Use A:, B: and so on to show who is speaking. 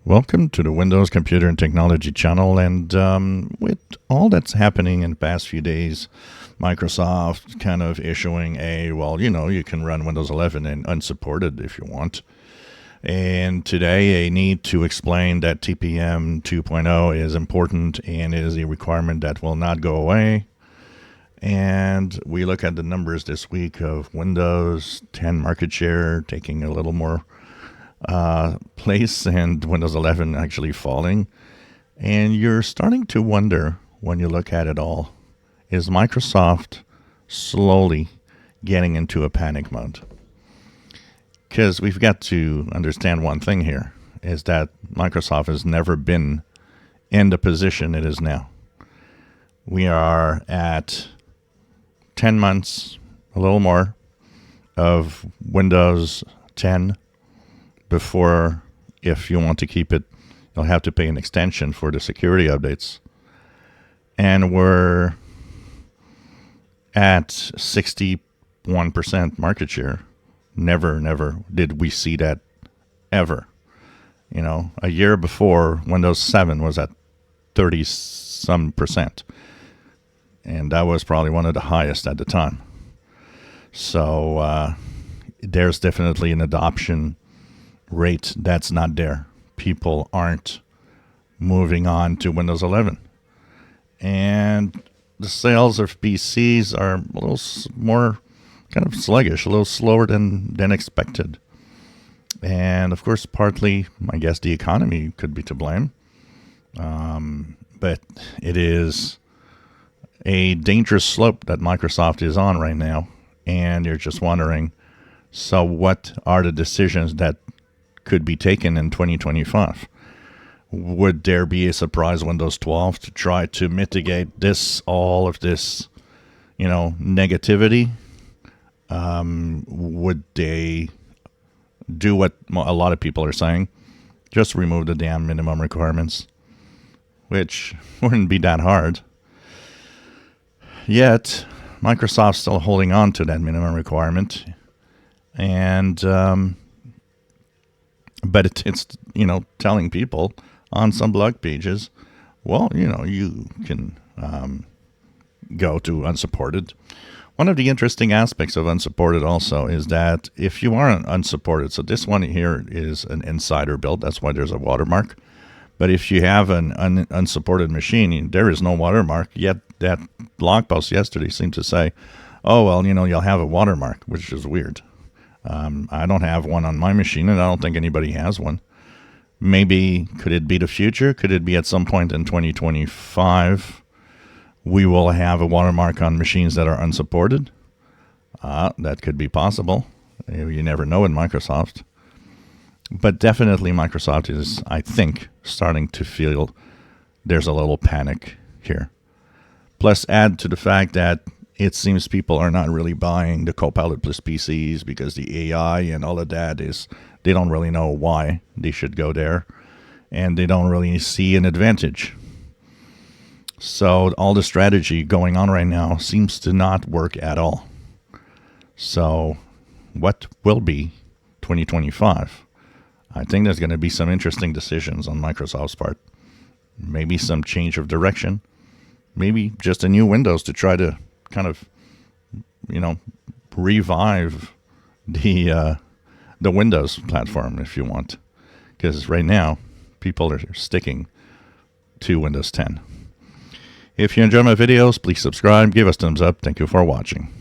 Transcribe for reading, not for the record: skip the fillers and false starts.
A: Welcome to the Windows Computer and Technology channel. And with all that's happening in the past few days, Microsoft kind of issuing you can run Windows 11 and unsupported if you want. And today, a need to explain that TPM 2.0 is important and is a requirement that will not go away. And we look at the numbers this week of Windows 10 market share taking a little more place and Windows 11 actually falling. And you're starting to wonder when you look at it all, is Microsoft slowly getting into a panic mode? Because we've got to understand one thing here, is that Microsoft has never been in the position it is now. We are at 10 months, a little more, of Windows 10 before, if you want to keep it, you'll have to pay an extension for the security updates. And we're at 61% market share. Never did we see that ever. You know, a year before, Windows 7 was at 30-some percent. And that was probably one of the highest at the time. So there's definitely an adoption rate that's not there. People aren't moving on to Windows 11. And the sales of PCs are a little more kind of sluggish, a little slower than expected. And of course, partly, I guess the economy could be to blame. But it is a dangerous slope that Microsoft is on right now. And you're just wondering, so what are the decisions that could be taken in 2025? Would there be a surprise Windows 12 to try to mitigate all of this, negativity? Would they do what a lot of people are saying? Just remove the damn minimum requirements, which wouldn't be that hard. Yet, Microsoft's still holding on to that minimum requirement. And but it's telling people on some blog pages, well, you can go to unsupported. One of the interesting aspects of unsupported also is that if you are unsupported, so this one here is an insider build, that's why there's a watermark. But if you have an unsupported machine, there is no watermark, yet that blog post yesterday seemed to say, oh, well, you'll have a watermark, which is weird. I don't have one on my machine, and I don't think anybody has one. Maybe, could it be the future? Could it be at some point in 2025 we will have a watermark on machines that are unsupported? That could be possible. You never know in Microsoft. But definitely Microsoft is, I think, starting to feel there's a little panic here. Plus, add to the fact that it seems people are not really buying the Copilot Plus PCs because the AI and all of that they don't really know why they should go there, and they don't really see an advantage. So all the strategy going on right now seems to not work at all. So what will be 2025? I think there's going to be some interesting decisions on Microsoft's part. Maybe some change of direction. Maybe just a new Windows to try to kind of, revive the Windows platform if you want. Because right now, people are sticking to Windows 10. If you enjoy my videos, please subscribe, give us a thumbs up. Thank you for watching.